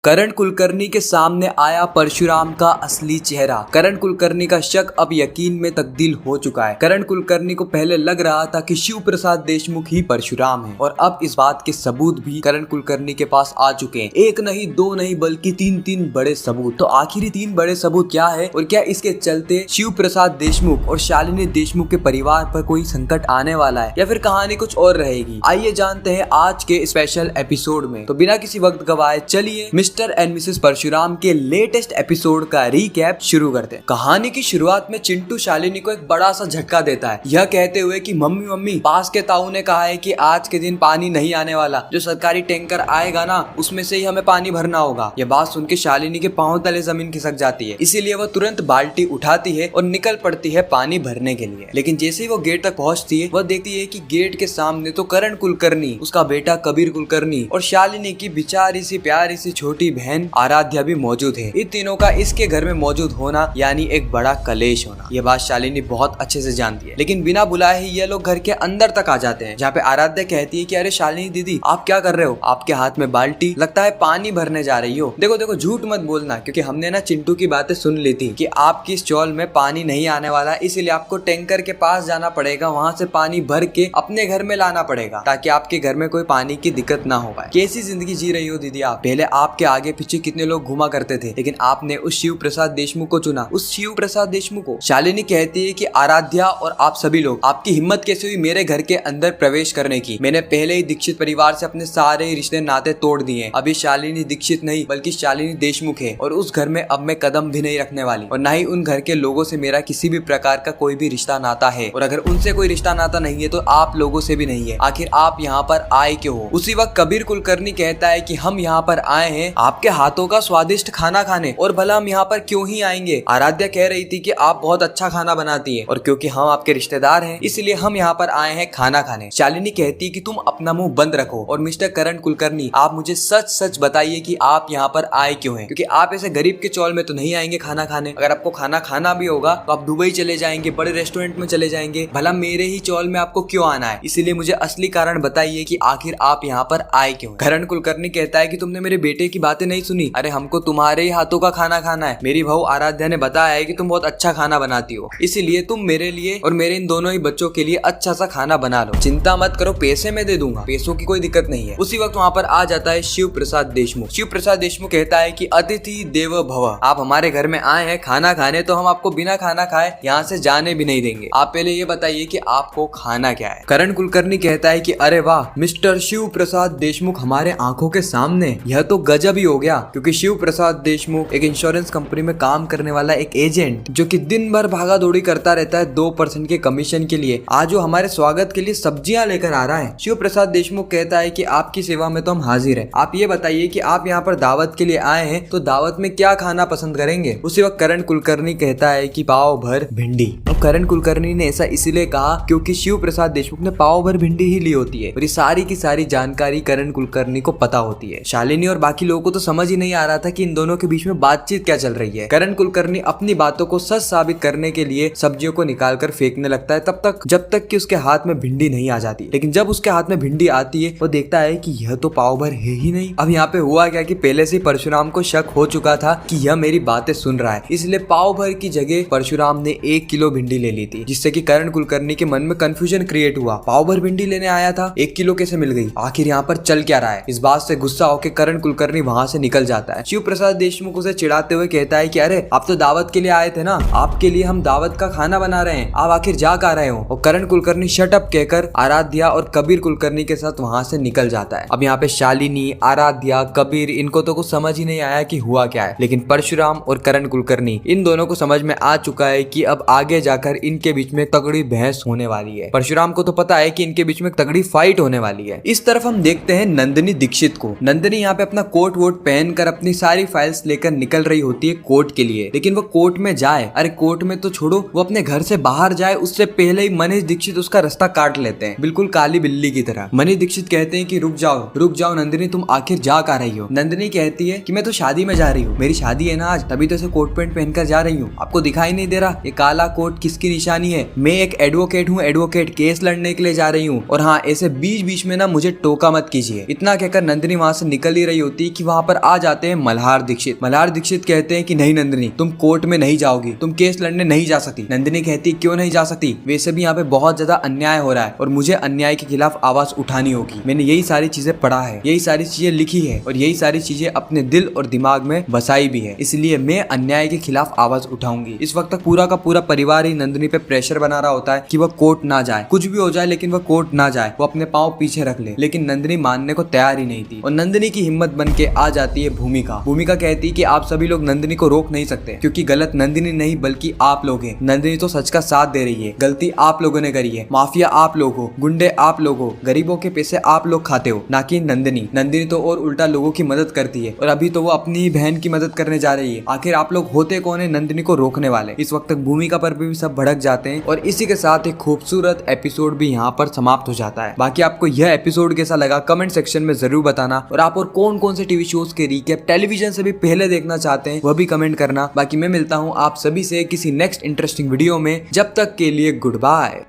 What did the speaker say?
करण कुलकर्णी के सामने आया परशुराम का असली चेहरा। करण कुलकर्णी का शक अब यकीन में तब्दील हो चुका है। करण कुलकर्णी को पहले लग रहा था कि शिव प्रसाद देशमुख ही परशुराम है और अब इस बात के सबूत भी करण कुलकर्णी के पास आ चुके हैं। एक नहीं, दो नहीं, बल्कि तीन बड़े सबूत। तो आखिर तीन बड़े सबूत क्या है और क्या इसके चलते शिव प्रसाद देशमुख और शालिनी देशमुख के परिवार पर कोई संकट आने वाला है या फिर कहानी कुछ और रहेगी? आइए जानते हैं आज के स्पेशल एपिसोड में। तो बिना किसी वक्त गवाए चलिए मिस्टर एंड मिसेस परशुराम के लेटेस्ट एपिसोड का रीकैप शुरू करते हैं। कहानी की शुरुआत में चिंटू शालिनी को एक बड़ा सा झटका देता है, यह कहते हुए कि मम्मी पास के ताऊ ने कहा है कि आज के दिन पानी नहीं आने वाला, जो सरकारी टैंकर आएगा ना उसमें से ही हमें पानी भरना होगा। यह बात सुन के शालिनी के पांव तले जमीन खिसक जाती है, इसीलिए वह तुरंत बाल्टी उठाती है और निकल पड़ती है पानी भरने के लिए। लेकिन जैसे ही वो गेट तक पहुंचती है वह देखती है कि गेट के सामने तो करण कुलकर्णी, उसका बेटा कबीर कुलकर्णी और शालिनी की बेचारी सी प्यारी सी छोटी बहन आराध्या भी मौजूद है। इन तीनों का इसके घर में मौजूद होना यानी एक बड़ा कलेश होना। ये बात शालिनी बहुत अच्छे से जानती है, लेकिन बिना बुलाए ही ये लोग घर के अंदर तक आ जाते हैं, जहाँ पे आराध्या कहती है कि अरे शालिनी दीदी आप क्या कर रहे हो, आपके हाथ में बाल्टी, लगता है पानी भरने जा रही हो। देखो झूठ मत बोलना, क्योंकि हमने ना चिंटू की बातें सुन ली थी कि आपकी स्टॉल में पानी नहीं आने वाला, इसीलिए आपको टैंकर के पास जाना पड़ेगा, वहाँ से पानी भर के अपने घर में लाना पड़ेगा ताकि आपके घर में कोई पानी की दिक्कत ना हो पाए। कैसी जिंदगी जी रही हो दीदी आप? पहले आपके आगे पीछे कितने लोग घुमा करते थे, लेकिन आपने उस शिव प्रसाद देशमुख को चुना, उस शिव प्रसाद देशमुख को। शालिनी कहती है कि आराध्या और आप सभी लोग, आपकी हिम्मत कैसे हुई मेरे घर के अंदर प्रवेश करने की? मैंने पहले ही दीक्षित परिवार से अपने सारे रिश्ते नाते तोड़ दिए। अभी शालिनी दीक्षित नहीं बल्कि शालिनी देशमुख है और उस घर में अब मैं कदम भी नहीं रखने वाली और ना ही उन घर के लोगों से मेरा किसी भी प्रकार का कोई भी रिश्ता नाता है। और अगर उनसे कोई रिश्ता नाता नहीं है तो आप लोगों से भी नहीं है। आखिर आप यहाँ पर आए क्यों हो? उसी वक्त कबीर कुलकर्णी कहता है कि हम यहाँ पर आए हैं आपके हाथों का स्वादिष्ट खाना खाने, और भला हम यहाँ पर क्यों ही आएंगे? आराध्या कह रही थी कि आप बहुत अच्छा खाना बनाती है और क्योंकि हम आपके रिश्तेदार हैं इसलिए हम यहाँ पर आए हैं खाना खाने। शालिनी कहती है कि तुम अपना मुंह बंद रखो और मिस्टर करण कुलकर्णी आप मुझे सच बताइए कि आप यहाँ पर आए क्यों हैं, क्योंकि आप ऐसे गरीब के चौल में तो नहीं आएंगे खाना खाने। अगर आपको खाना खाना भी होगा तो आप दुबई चले जाएंगे, बड़े रेस्टोरेंट में चले जाएंगे, भला मेरे ही चौल में आपको क्यों आना है? इसीलिए मुझे असली कारण बताइए कि आखिर आप यहाँ पर आए क्यों? करण कुलकर्णी कहता है कि तुमने मेरे बेटे की बातें नहीं सुनी, अरे हमको तुम्हारे ही हाथों का खाना खाना है। मेरी बहू आराध्या ने बताया है कि तुम बहुत अच्छा खाना बनाती हो, इसीलिए तुम मेरे लिए और मेरे इन दोनों ही बच्चों के लिए अच्छा सा खाना बना लो। चिंता मत करो, पैसे मैं दे दूंगा, पैसों की कोई दिक्कत नहीं है। उसी वक्त वहाँ पर आ जाता है शिव प्रसाद देशमुख। शिव प्रसाद देशमुख कहता है कि अतिथि देवो भव, आप हमारे घर में आए हैं खाना खाने तो हम आपको बिना खाना खाए यहाँ से जाने भी नहीं देंगे। आप पहले ये बताइए कि आपको खाना क्या है? करण कुलकर्णी कहता है कि अरे वाह मिस्टर शिव प्रसाद देशमुख हमारे आंखों के सामने, यह तो गजब ही हो गया। क्योंकि शिव प्रसाद देशमुख एक इंश्योरेंस कंपनी में काम करने वाला एक एजेंट जो कि दिन भर भागा दौड़ी करता रहता है 2% के कमीशन के लिए, आज वो हमारे स्वागत के लिए सब्जियां लेकर आ रहा है। शिव प्रसाद देशमुख कहता है कि आपकी सेवा में तो हम हाजिर हैं। आप ये बताइए कि आप यहाँ पर दावत के लिए आए हैं तो दावत में क्या खाना पसंद करेंगे? उसी वक्त करण कुलकर्णी कहता है कि पाव भर भिंडी। अब करण कुलकर्णी ने ऐसा इसलिए कहा क्योंकि शिव प्रसाद देशमुख ने पाव भर भिंडी ही ली होती है और ये सारी की सारी जानकारी करण कुलकर्णी को पता होती है। शालिनी और बाकी लोगों को तो समझ ही नहीं आ रहा था कि इन दोनों के बीच में बातचीत क्या चल रही है। करण कुलकर्णी अपनी बातों को सच साबित करने के लिए सब्जियों को निकालकर फेंकने लगता है जब तक कि उसके हाथ में भिंडी नहीं आ जाती। लेकिन जब उसके हाथ में भिंडी आती है वो देखता है कि यह तो पाव भर है ही नहीं। अब यहाँ पे हुआ क्या कि पहले से परशुराम को शक हो चुका था कि यह मेरी बातें सुन रहा है, इसलिए पाव भर की जगह परशुराम ने 1 किलो भिंडी ले ली थी, जिससे कि करण कुलकर्णी के मन में कंफ्यूजन क्रिएट हुआ। पाव भर भिंडी लेने आया था, 1 किलो कैसे मिल गई? आखिर यहाँ पर चल क्या रहा है? इस बात से गुस्सा होकर करण कुलकर्णी वहाँ से निकल जाता है। शिव प्रसाद देशमुख उसे चिढ़ाते हुए कहता है कि अरे आप तो दावत के लिए आए थे ना, आपके लिए हम दावत का खाना बना रहे हैं, आप आखिर जा कर रहे हो? और करण कुलकर्णी शट अप कहकर आराध्या और कबीर कुलकर्णी के साथ वहाँ से निकल जाता है। अब यहाँ पे शालिनी, आराध्या, कबीर इनको तो कुछ समझ ही नहीं आया कि हुआ क्या है, लेकिन परशुराम और करण कुलकर्णी इन दोनों को समझ में आ चुका है कि अब आगे जाकर इनके बीच में तगड़ी बहस होने वाली है। परशुराम को तो पता है कि इनके बीच में तगड़ी फाइट होने वाली है। इस तरफ हम देखते हैं नंदिनी दीक्षित को। नंदिनी यहाँ पे अपना कोट वोट पहनकर अपनी सारी फाइल्स लेकर निकल रही होती है कोर्ट के लिए, लेकिन वो कोर्ट में जाए, अरे कोर्ट में तो छोड़ो, वो अपने घर से बाहर जाए उससे पहले ही मनीष दीक्षित उसका रास्ता काट लेते हैं, बिल्कुल काली बिल्ली की तरह। मनीष दीक्षित कहते हैं कि रुक जाओ नंदिनी, तुम आखिर जा कर रही हो? नंदिनी कहती है कि मैं तो शादी में जा रही हूँ, मेरी शादी है ना आज, तभी तो ऐसे कोट पैंट पहनकर जा रही हूँ, आपको दिखाई नहीं दे रहा ये काला कोट किसकी निशानी है, मैं एक एडवोकेट हूँ, एडवोकेट केस लड़ने के लिए जा रही हूँ, और हाँ ऐसे बीच बीच में ना मुझे टोका मत कीजिए। इतना कहकर नंदिनी वहाँ से निकल ही रही होती कि वहाँ पर आ जाते हैं मल्हार दीक्षित। मल्हार दीक्षित कहते हैं कि नहीं नंदिनी, तुम कोर्ट में नहीं जाओगी, तुम केस लड़ने नहीं जा सकती। नंदिनी कहती क्यों नहीं जा सकती, वैसे भी यहाँ पे बहुत ज्यादा अन्याय हो रहा है और मुझे अन्याय के खिलाफ आवाज उठानी होगी। मैंने यही सारी चीजें पढ़ा है, यही सारी चीजें लिखी है और यही सारी चीजें अपने दिल और दिमाग में बसाई भी है, इसलिए मैं अन्याय के खिलाफ आवाज उठाऊंगी। इस वक्त तक पूरा का पूरा परिवार ही नंदिनी पे प्रेशर बना रहा होता है कि वह कोर्ट ना जाए, कुछ भी हो जाए लेकिन वह कोर्ट ना जाए, वो अपने पाँव पीछे रख ले। लेकिन नंदिनी मानने को तैयार ही नहीं थी और नंदिनी की हिम्मत बन के आ जाती है भूमिका। भूमिका कहती कि आप सभी लोग नंदिनी को रोक नहीं सकते क्योंकि गलत नंदिनी नहीं बल्कि आप लोग हैं। नंदिनी तो सच का साथ दे रही है, गलती आप लोगों ने करी है, माफिया आप लोग हो, गुंडे आप लोग हो, गरीबों के पैसे आप लोग खाते हो, ना कि नंदिनी। नंदिनी तो और उल्टा लोगों की मदद करती है और अभी तो वो अपनी ही बहन की मदद करने जा रही है। आखिर आप लोग होते कौन है नंदिनी को रोकने वाले। इस वक्त तक भूमिका पर भी सब भड़क जाते हैं और इसी के साथ एक खूबसूरत एपिसोड भी यहाँ पर समाप्त हो जाता है। बाकी आपको यह एपिसोड कैसा लगा कमेंट सेक्शन में जरूर बताना और आप और कौन कौन से टीवी शोज के रिकैप टेलीविजन से भी पहले देखना चाहते हैं वह भी कमेंट करना। बाकी मैं मिलता हूँ आप सभी से किसी नेक्स्ट इंटरेस्टिंग वीडियो में, जब तक के लिए गुड बाय।